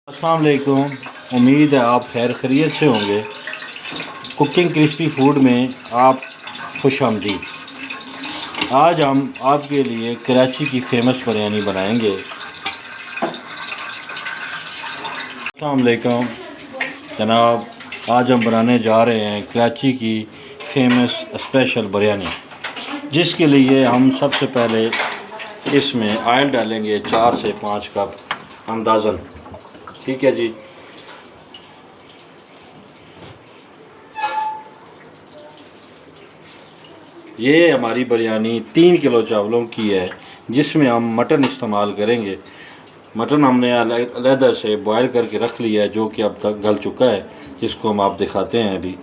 अस्सलाम वालेकुम। उम्मीद है आप खैर खैरियत से होंगे। कुकिंग क्रिस्पी फूड में आप खुश आमदीद। आज हम आपके लिए कराची की फ़ेमस बिरयानी बनाएंगे। अस्सलाम वालेकुम जनाब, आज हम बनाने जा रहे हैं कराची की फ़ेमस स्पेशल बिरयानी, जिसके लिए हम सबसे पहले इसमें ऑयल डालेंगे 4 से 5 कप अंदाज़न। ठीक है जी। ये हमारी बिरयानी 3 किलो चावलों की है, जिसमें हम मटन इस्तेमाल करेंगे। मटन हमने अलग से बॉयल करके रख लिया है, जो कि अब तक गल चुका है, जिसको हम आप दिखाते हैं अभी।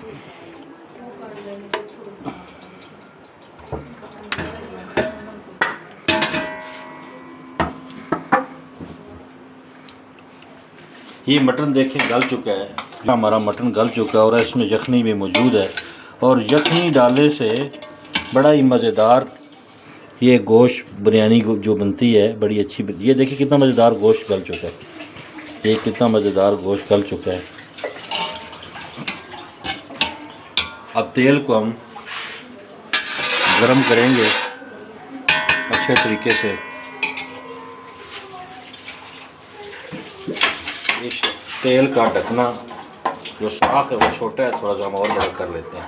ये मटन देखें गल चुका है। हमारा मटन गल चुका है और इसमें यखनी भी मौजूद है, और यखनी डालने से बड़ा ही मज़ेदार ये गोश्त बिरयानी जो बनती है बड़ी अच्छी। ये देखिए कितना मज़ेदार गोश्त गल चुका है। ये कितना मज़ेदार गोश्त गल चुका है। अब तेल को हम गरम करेंगे अच्छे तरीके से। इस तेल का ढकना जो साख है वो छोटा है, थोड़ा सा हम और बड़ा कर लेते हैं।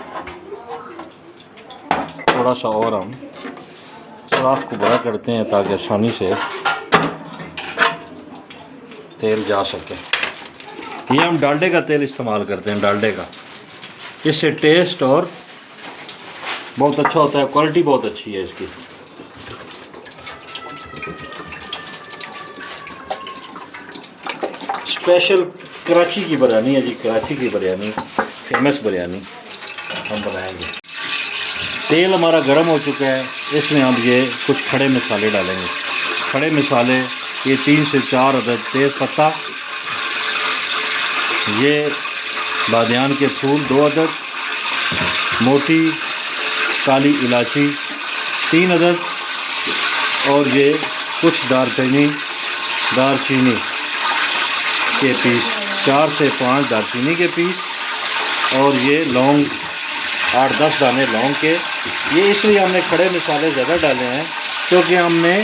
थोड़ा सा और हम साख को बड़ा करते हैं ताकि आसानी से तेल जा सके। ये हम डालडे का तेल इस्तेमाल करते हैं, डालडे का। इससे टेस्ट और बहुत अच्छा होता है, क्वालिटी बहुत अच्छी है इसकी। स्पेशल कराची की बिरयानी है जी, कराची की बिरयानी फेमस बिरयानी हम बनाएंगे। तेल हमारा गर्म हो चुका है, इसमें हम ये कुछ खड़े मसाले डालेंगे। खड़े मसाले ये 3 से 4 अदद तेज़ पत्ता, ये बादियान के फूल 2 अदद, मोटी काली इलायची 3 अदद, और ये कुछ दारचीनी के पीस 4 से 5 दालचीनी के पीस, और ये लौंग 8-10 दाने लौंग के। ये इसलिए हमने खड़े मसाले ज़्यादा डाले हैं क्योंकि हमने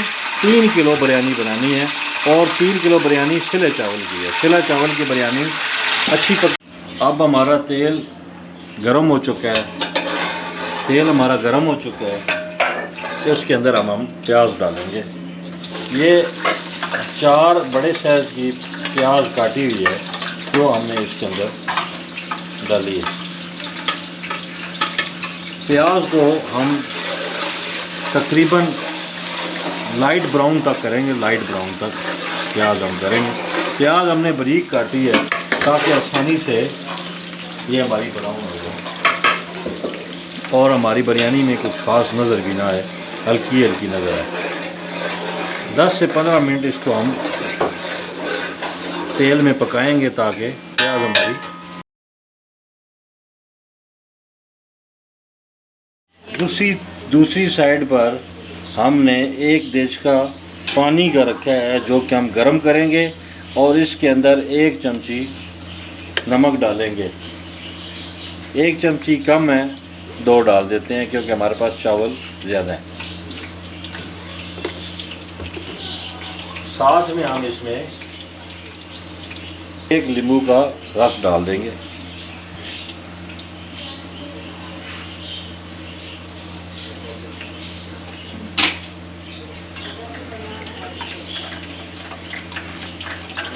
3 किलो बिरयानी बनानी है, और 3 किलो बिरयानी सिले चावल की है। सिला चावल की बिरयानी अच्छी अब हमारा तेल गरम हो चुका है। तेल हमारा गरम हो चुका है, तो उसके अंदर हम प्याज डालेंगे। ये 4 बड़े साइज़ की प्याज काटी हुई है, जो हमने इसके अंदर डाली है। प्याज को हम तकरीबन लाइट ब्राउन तक करेंगे। लाइट ब्राउन तक प्याज हम करेंगे। प्याज हमने बारीक काटी है ताकि आसानी से ये हमारी ब्राउन हो जाए और हमारी बिरयानी में कुछ खास नज़र भी ना आए, हल्की हल्की नज़र आए। 10 से 15 मिनट इसको हम तेल में पकाएंगे ताकि प्याज हमारी। दूसरी साइड पर हमने 1 देचका पानी का रखा है, जो कि हम गरम करेंगे, और इसके अंदर 1 चमची नमक डालेंगे। 1 चमची कम है, 2 डाल देते हैं क्योंकि हमारे पास चावल ज़्यादा हैं। साथ में हम इसमें 1 नींबू का रस डाल देंगे।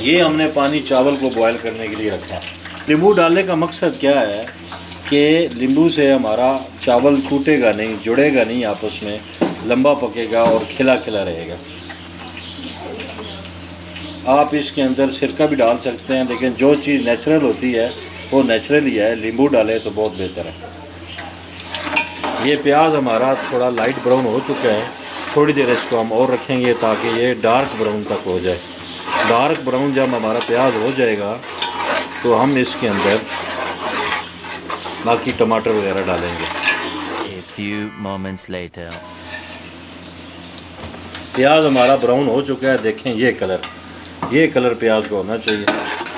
ये हमने पानी चावल को बॉयल करने के लिए रखा है। नींबू डालने का मकसद क्या है कि नींबू से हमारा चावल टूटेगा नहीं, जुड़ेगा नहीं आपस में, लंबा पकेगा और खिला खिला रहेगा। आप इसके अंदर सिरका भी डाल सकते हैं, लेकिन जो चीज़ नेचुरल होती है वो नेचुरल ही है। नींबू डालें तो बहुत बेहतर है। ये प्याज हमारा थोड़ा लाइट ब्राउन हो चुका है। थोड़ी देर इसको हम और रखेंगे ताकि ये डार्क ब्राउन तक हो जाए। डार्क ब्राउन जब हमारा प्याज हो जाएगा तो हम इसके अंदर बाकी टमाटर वगैरह डालेंगे। A few moments later. प्याज हमारा ब्राउन हो चुका है। देखें ये कलर प्याज का होना चाहिए।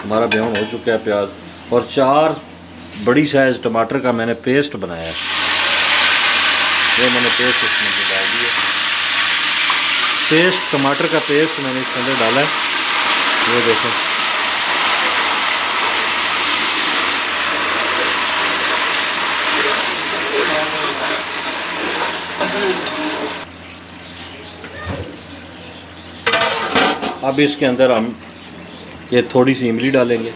हमारा ब्राउन हो चुका है प्याज। और 4 बड़ी साइज़ टमाटर का मैंने पेस्ट बनाया है, ये मैंने पेस्ट इसमें डाल दिया। पेस्ट टमाटर का पेस्ट मैंने इसके अंदर डाला है, ये देखें। अब इसके अंदर हम ये थोड़ी सी इमली डालेंगे,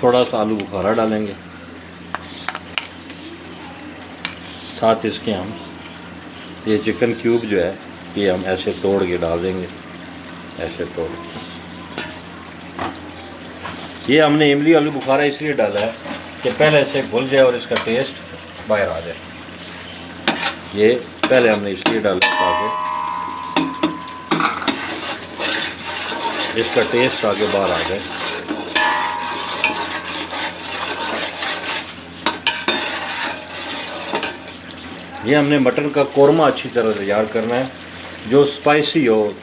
थोड़ा सा आलू बुखारा डालेंगे, साथ इसके हम ये चिकन क्यूब जो है ये हम ऐसे तोड़ के डाल देंगे, ऐसे तोड़ के। ये हमने इमली आलू बुखारा इसलिए डाला है कि पहले से घुल जाए और इसका टेस्ट बाहर आ जाए। ये पहले हमने इसलिए डाला ताकि इसका टेस्ट आगे बाहर आ जाए। ये हमने मटन का कोरमा अच्छी तरह तैयार करना है, जो स्पाइसी हो।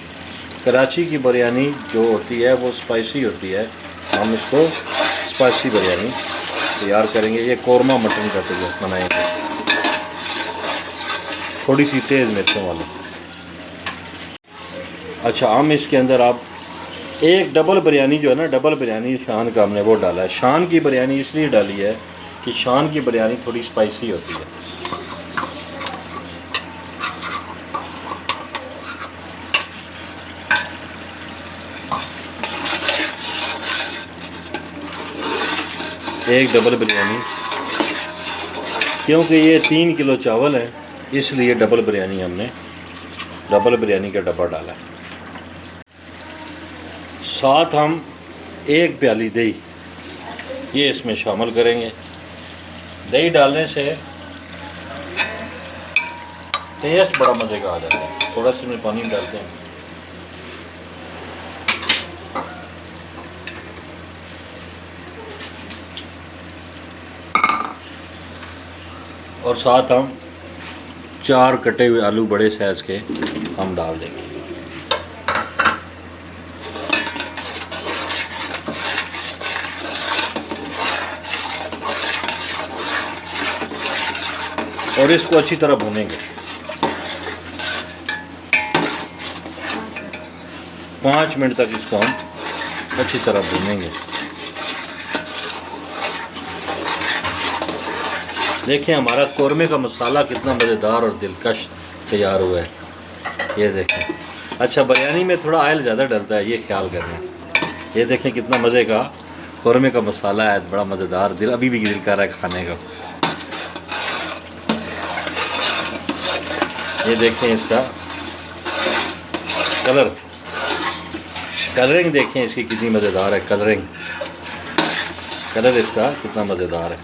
कराची की बिरयानी जो होती है वो स्पाइसी होती है, हम इसको स्पाइसी बिरयानी तैयार करेंगे। ये कोरमा मटन का तैयार बनाएंगे, थोड़ी सी तेज़ मिर्चों वाली। अच्छा, हम इसके अंदर आप एक डबल बिरयानी जो है ना, डबल बिरयानी शान का हमने वो डाला है। शान की बिरयानी इसलिए डाली है कि शान की बिरयानी थोड़ी स्पाइसी होती है। एक डबल बिरयानी, क्योंकि ये 3 किलो चावल है इसलिए डबल बिरयानी हमने डबल बिरयानी का डब्बा डाला है। साथ हम 1 प्याली दही ये इसमें शामिल करेंगे। दही डालने से टेस्ट बड़ा मज़े का आ जाता है। थोड़ा सा इसमें पानी डालते हैं, और साथ हम 4 कटे हुए आलू बड़े साइज़ के हम डाल देंगे। और इसको अच्छी तरह भूनेंगे। 5 मिनट तक इसको हम अच्छी तरह भूनेंगे। देखिए हमारा कोरमे का मसाला कितना मज़ेदार और दिलकश तैयार हुआ है, ये देखें। अच्छा, बिरयानी में थोड़ा ऑयल ज़्यादा डलता है, ये ख्याल करना। ये देखें कितना मज़े का कोरमे का मसाला है, बड़ा मज़ेदार। दिल अभी भी दिल कर रहा है खाने का। ये देखें इसका कलरिंग देखें इसकी कितनी मज़ेदार है। कलर इसका कितना मज़ेदार है।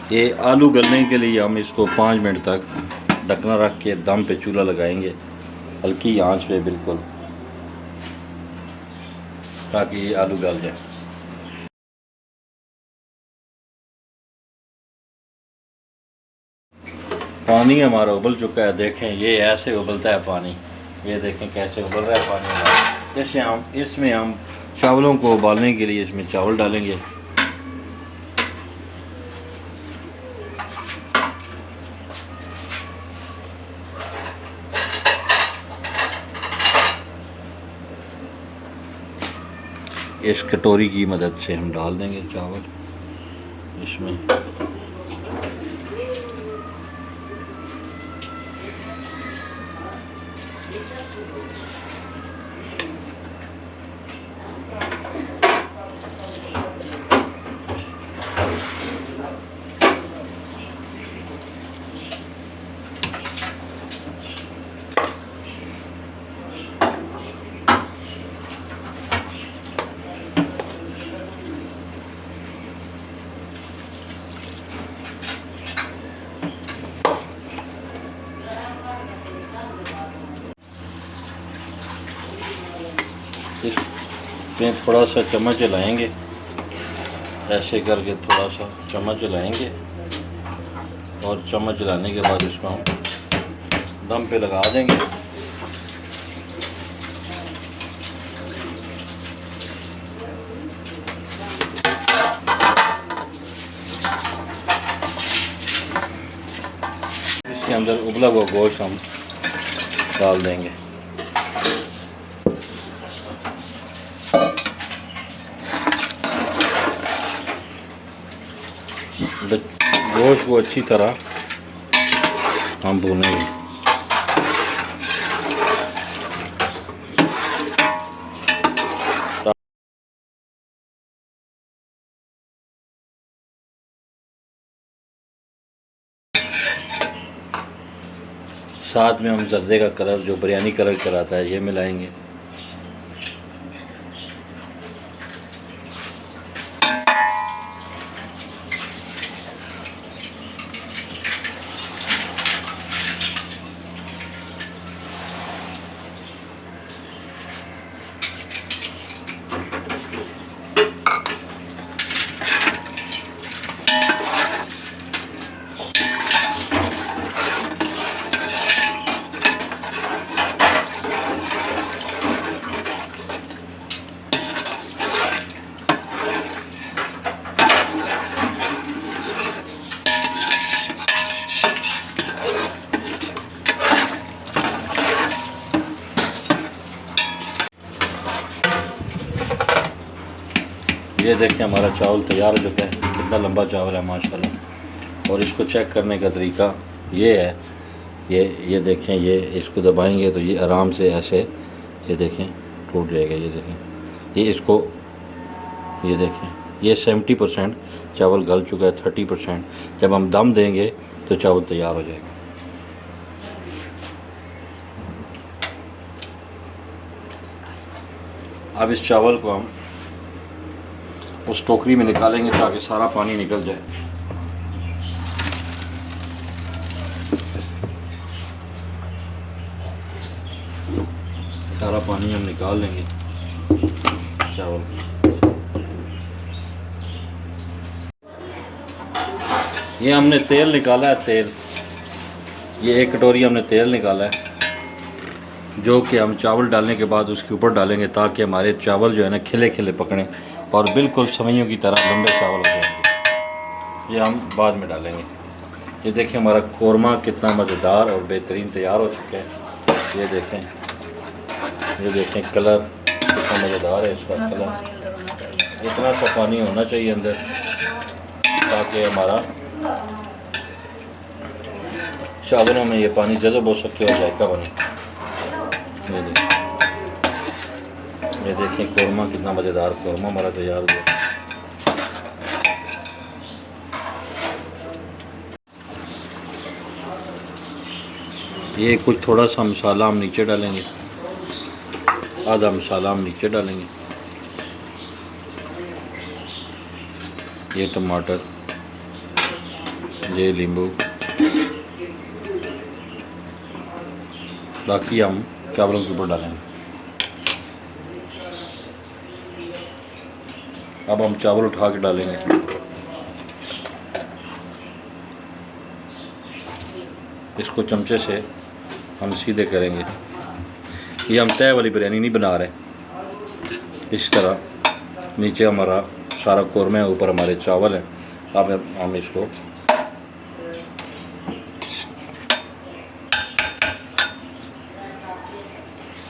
ये आलू गलने के लिए हम इसको 5 मिनट तक ढकना रख के दम पे चूल्हा लगाएंगे, हल्की आंच पे बिल्कुल, ताकि ये आलू गल जाए। पानी हमारा उबल चुका है, देखें ये ऐसे उबलता है पानी। ये देखें कैसे उबल रहा है पानी हमारा। जैसे इसमें हम चावलों को उबालने के लिए इसमें चावल डालेंगे। इस कटोरी की मदद से हम डाल देंगे चावल इसमें। इसमें थोड़ा सा चम्मच हिलाएंगे ऐसे करके थोड़ा सा चम्मच हिलाएंगे और चम्मच हिलाने के बाद इसको हम दम पे लगा देंगे। इसके अंदर उबला हुआ गोश्त हम डाल देंगे। गोश्त को अच्छी तरह हम भूनेंगे। साथ में हम जर्दे का कलर जो बिरयानी कलर कराता है ये मिलाएंगे। ये देखिए हमारा चावल तैयार हो चुका है। कितना लंबा चावल है माशाल्लाह। और इसको चेक करने का तरीका ये है, ये देखें, ये इसको दबाएंगे तो ये आराम से ऐसे ये देखें टूट जाएगा। ये देखें, ये इसको ये देखें, ये 70% चावल गल चुका है। 30% जब हम दम देंगे तो चावल तैयार हो जाएगा। अब इस चावल को हम उस टोकरी में निकालेंगे ताकि सारा पानी निकल जाए। सारा पानी हम निकाल लेंगे चावल। ये हमने तेल निकाला है, तेल, ये 1 कटोरी हमने तेल निकाला है जो कि हम चावल डालने के बाद उसके ऊपर डालेंगे ताकि हमारे चावल जो है ना खिले खिले पकड़ें और बिल्कुल सवैयों की तरह लंबे चावल हो जाएंगे। ये हम बाद में डालेंगे। ये देखें हमारा कोरमा कितना मज़ेदार और बेहतरीन तैयार हो चुका है। ये देखें कलर कितना मज़ेदार है इसका कलर। इतना सा पानी होना चाहिए अंदर ताकि हमारा चावलों में ये पानी जज़ब हो सके और जायका बने। ये देखें कोरमा कितना मज़ेदार कोरमा हमारा तैयार हो गया। ये कुछ थोड़ा सा मसाला हम नीचे डालेंगे, आधा मसाला हम नीचे डालेंगे। ये टमाटर, ये नींबू, बाकी हम चावलों के ऊपर डालेंगे। अब हम चावल उठा के डालेंगे। इसको चमचे से हम सीधे करेंगे। ये हम तय वाली बिरयानी नहीं बना रहे। इस तरह नीचे हमारा सारा कोरमा है, ऊपर हमारे चावल हैं। अब हम इसको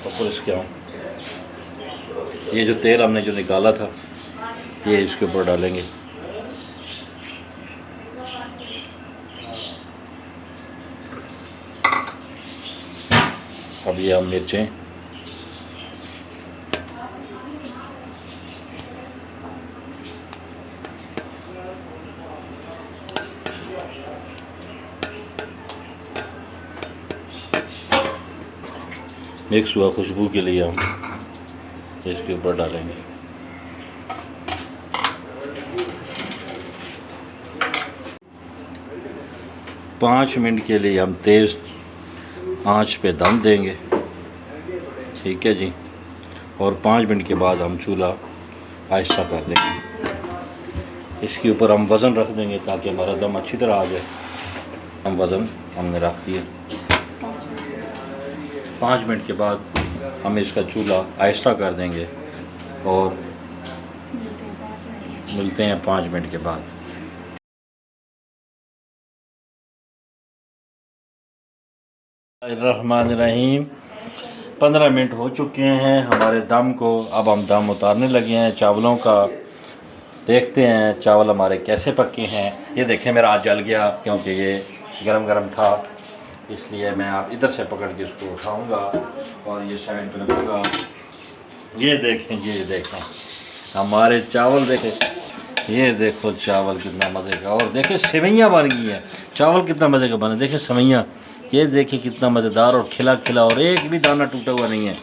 ऊपर इसके हम ये जो तेल हमने जो निकाला था ये इसके ऊपर डालेंगे। अब ये हम मिर्चें, मिक्स हुआ खुशबू के लिए हम इसके ऊपर डालेंगे। पाँच मिनट के लिए हम तेज़ आंच पे दम देंगे, ठीक है जी। और 5 मिनट के बाद हम चूल्हा आहिस्ता कर देंगे। इसके ऊपर हम वज़न रख देंगे ताकि हमारा दम अच्छी तरह आ जाए। हम वज़न हमने रख दिया। 5 मिनट के बाद हम इसका चूल्हा आहिस्ता कर देंगे और मिलते हैं 5 मिनट के बाद। रहमानिर्रहीम 15 मिनट हो चुके हैं हमारे दम को। अब हम दम उतारने लगे हैं चावलों का। देखते हैं चावल हमारे कैसे पके हैं। ये देखें मेरा हाथ जल गया क्योंकि ये गरम गरम था, इसलिए मैं आप इधर से पकड़ के इसको उठाऊंगा और ये साइड पर रखूँगा। ये देखें हमारे चावल देखें। ये देखो चावल कितना मज़े का, और देखें सेवइयाँ बन गई हैं। चावल कितना मज़े का बना, देखें सेवइयाँ। ये देखिए कितना मज़ेदार और खिला खिला, और एक भी दाना टूटा हुआ नहीं है।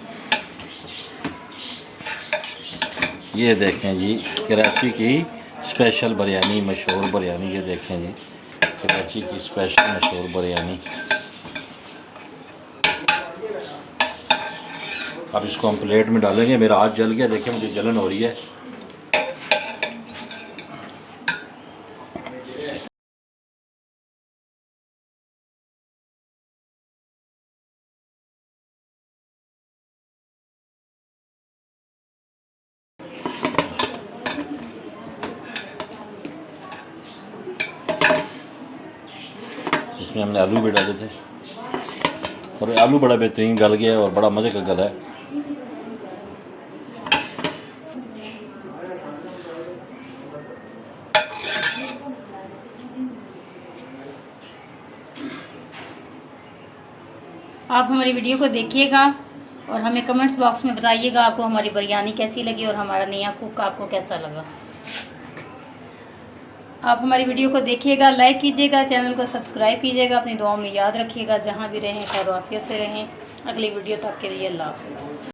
ये देखें जी कराची की स्पेशल बिरयानी, मशहूर बिरयानी। ये देखें जी कराची की स्पेशल मशहूर बिरयानी। अब इसको हम प्लेट में डालेंगे। मेरा हाथ जल गया, देखिए मुझे जलन हो रही है। इसमें हमने आलू भी डाले थे और आलू बड़ा बेहतरीन गल गया और बड़ा मज़े का गला है। आप हमारी वीडियो को देखिएगा और हमें कमेंट्स बॉक्स में बताइएगा आपको हमारी बिरयानी कैसी लगी और हमारा नया कुक आपको कैसा लगा। आप हमारी वीडियो को देखिएगा, लाइक कीजिएगा, चैनल को सब्सक्राइब कीजिएगा, अपनी दुआओं में याद रखिएगा। जहाँ भी रहें खैर आफियत से रहें। अगली वीडियो तक के लिए अल्लाह हाफ़िज़।